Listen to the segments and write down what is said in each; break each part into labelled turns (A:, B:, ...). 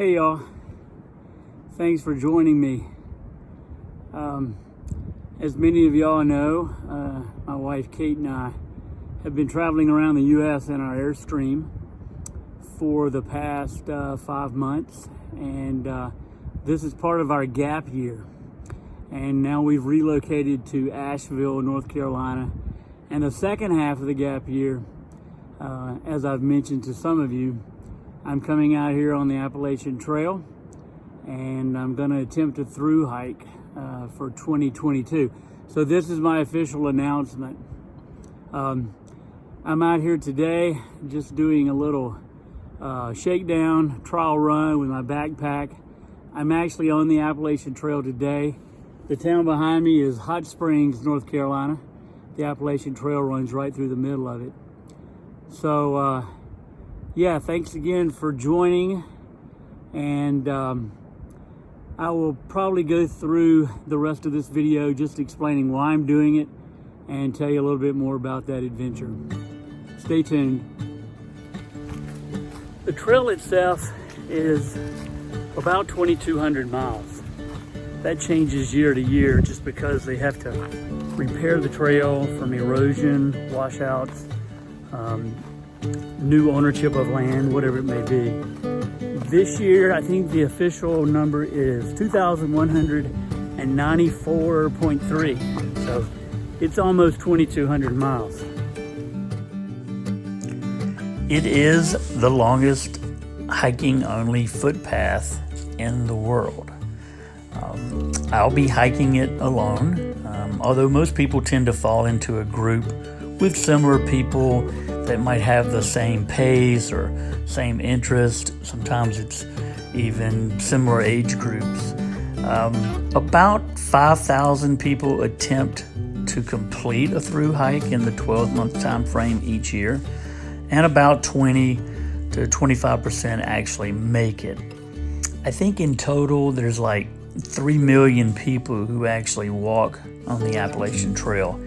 A: Hey y'all, thanks for joining me. As many of y'all know, my wife Kate and I have been traveling around the U.S. in our Airstream for the past 5 months, and this is part of our gap year. And now we've relocated to Asheville, North Carolina, and the second half of the gap year, as I've mentioned to some of you, I'm coming out here on the Appalachian Trail, and I'm going to attempt a through hike for 2022. So this is my official announcement. I'm out here today just doing a little shakedown trial run with my backpack. I'm actually on the Appalachian Trail today. The town behind me is Hot Springs, North Carolina. The Appalachian Trail runs right through the middle of it. So yeah, thanks again for joining, and I will probably go through the rest of this video just explaining why I'm doing it and tell you a little bit more about that adventure. Stay tuned. The trail itself is about 2,200 miles. That changes year to year just because they have to repair the trail from erosion, washouts, new ownership of land, whatever it may be. This year, I think the official number is 2,194.3. So it's almost 2,200 miles.
B: It is the longest hiking only footpath in the world. I'll be hiking it alone, although most people tend to fall into a group with similar people that might have the same pace or same interest. Sometimes it's even similar age groups. About 5,000 people attempt to complete a through hike in the 12-month time frame each year, and about 20 to 25% actually make it. I think in total there's like 3 million people who actually walk on the Appalachian Trail.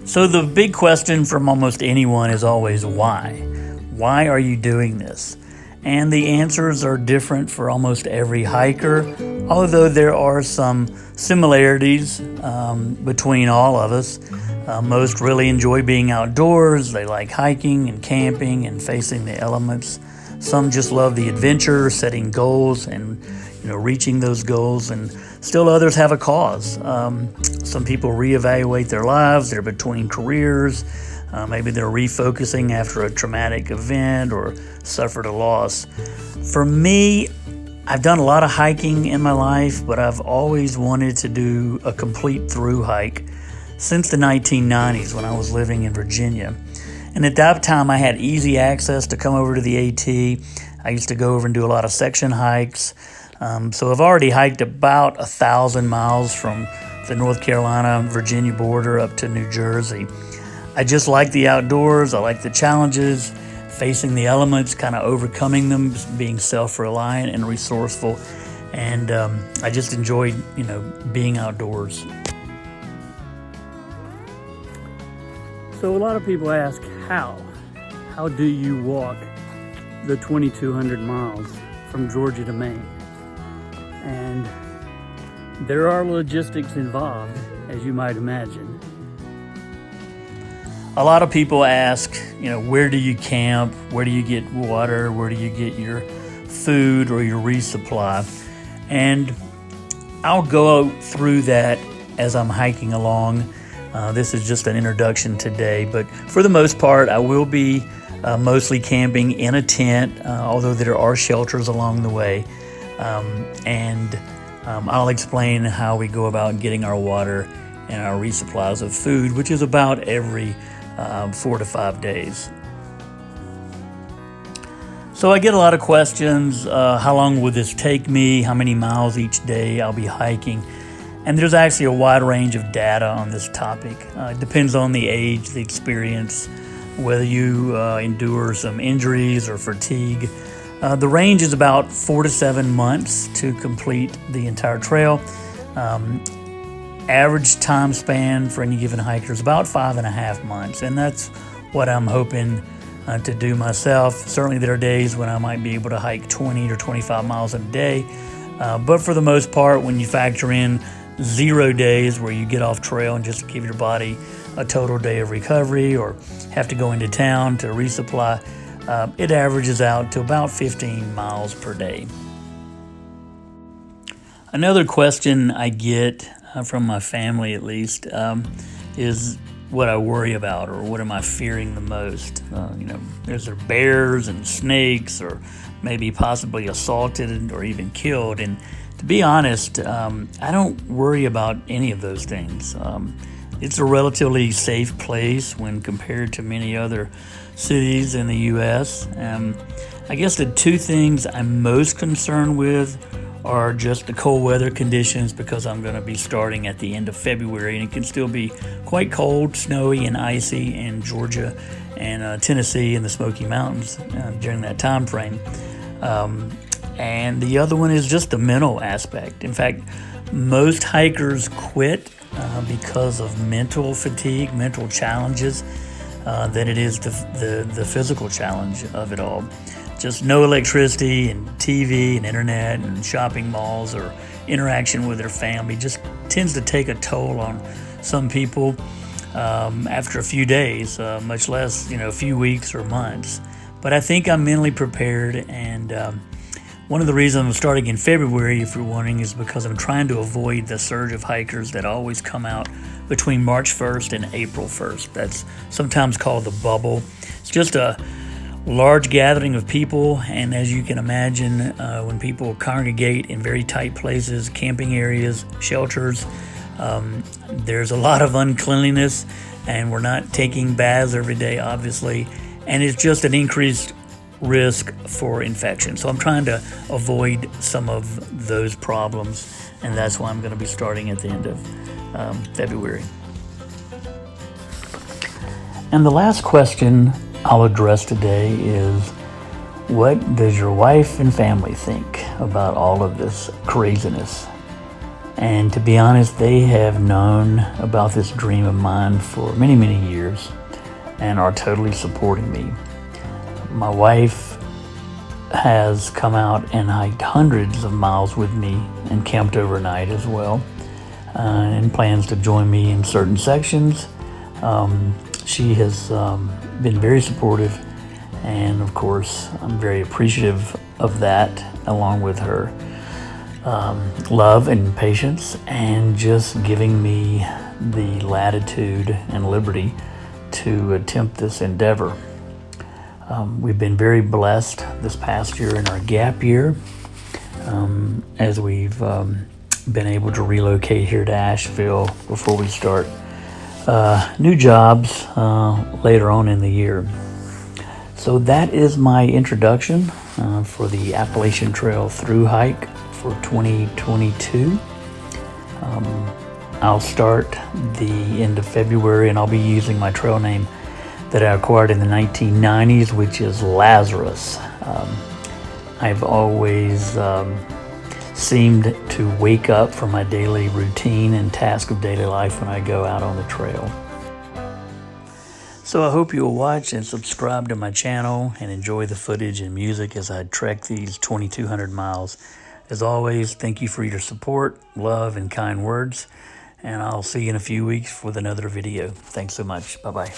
B: So the big question from almost anyone is always why? Why are you doing this? And the answers are different for almost every hiker, although there are some similarities between all of us. Most really enjoy being outdoors. They like hiking and camping and facing the elements. Some just love the adventure, setting goals and reaching those goals, and still others have a cause. Some people reevaluate their lives. They're between careers. Maybe they're refocusing after a traumatic event or suffered a loss. For me, I've done a lot of hiking in my life, but I've always wanted to do a complete through hike since the 1990s when I was living in Virginia. And at that time, I had easy access to come over to the AT. I used to go over and do a lot of section hikes. So I've already hiked about 1,000 miles from the North Carolina-Virginia border up to New Jersey. I just like the outdoors. I like the challenges, facing the elements, kind of overcoming them, being self-reliant and resourceful. And I just enjoyed, being outdoors.
A: So a lot of people ask, how? How do you walk the 2,200 miles from Georgia to Maine? And there are logistics involved, as you might imagine.
B: A lot of people ask, where do you camp? Where do you get water? Where do you get your food or your resupply? And I'll go through that as I'm hiking along. This is just an introduction today, but for the most part, I will be mostly camping in a tent, although there are shelters along the way. And I'll explain how we go about getting our water and our resupplies of food, which is about every 4 to 5 days. So I get a lot of questions. How long will this take me? How many miles each day I'll be hiking? And there's actually a wide range of data on this topic. It depends on the age, the experience, whether you endure some injuries or fatigue. The range is about 4 to 7 months to complete the entire trail. Average time span for any given hiker is about 5.5 months, and that's what I'm hoping to do myself. Certainly there are days when I might be able to hike 20 or 25 miles in a day, but for the most part, when you factor in 0 days where you get off trail and just give your body a total day of recovery or have to go into town to resupply, it averages out to about 15 miles per day. Another question I get from my family, at least, is what I worry about, or what am I fearing the most. Is there bears and snakes, or maybe possibly assaulted or even killed? And to be honest, I don't worry about any of those things. It's a relatively safe place when compared to many other cities in the U.S. I guess the two things I'm most concerned with are just the cold weather conditions, because I'm going to be starting at the end of February, and it can still be quite cold, snowy, and icy in Georgia and Tennessee and the Smoky Mountains during that time frame. And the other one is just the mental aspect. In fact, most hikers quit because of mental fatigue, mental challenges, than it is the physical challenge of it all. Just no electricity and TV and internet and shopping malls or interaction with their family just tends to take a toll on some people after a few days, much less a few weeks or months. But I think I'm mentally prepared, and one of the reasons I'm starting in February, if you're wondering, is because I'm trying to avoid the surge of hikers that always come out between March 1st and April 1st. That's sometimes called the bubble. It's just a large gathering of people, and as you can imagine, when people congregate in very tight places, camping areas, shelters, there's a lot of uncleanliness, and we're not taking baths every day, obviously, and it's just an increased risk for infection. So I'm trying to avoid some of those problems, and that's why I'm going to be starting at the end of February. And the last question I'll address today is, what does your wife and family think about all of this craziness? And to be honest, they have known about this dream of mine for many, many years and are totally supporting me. My wife has come out and hiked hundreds of miles with me and camped overnight as well, and plans to join me in certain sections. She has been very supportive, and of course I'm very appreciative of that, along with her love and patience, and just giving me the latitude and liberty to attempt this endeavor. We've been very blessed this past year in our gap year, as we've been able to relocate here to Asheville before we start new jobs later on in the year. So that is my introduction for the Appalachian Trail through hike for 2022. I'll start the end of February, and I'll be using my trail name that I acquired in the 1990s, which is Lazarus. I've always seemed to wake up from my daily routine and task of daily life when I go out on the trail. So I hope you'll watch and subscribe to my channel and enjoy the footage and music as I trek these 2,200 miles. As always, thank you for your support, love, and kind words, and I'll see you in a few weeks with another video. Thanks so much. Bye-bye.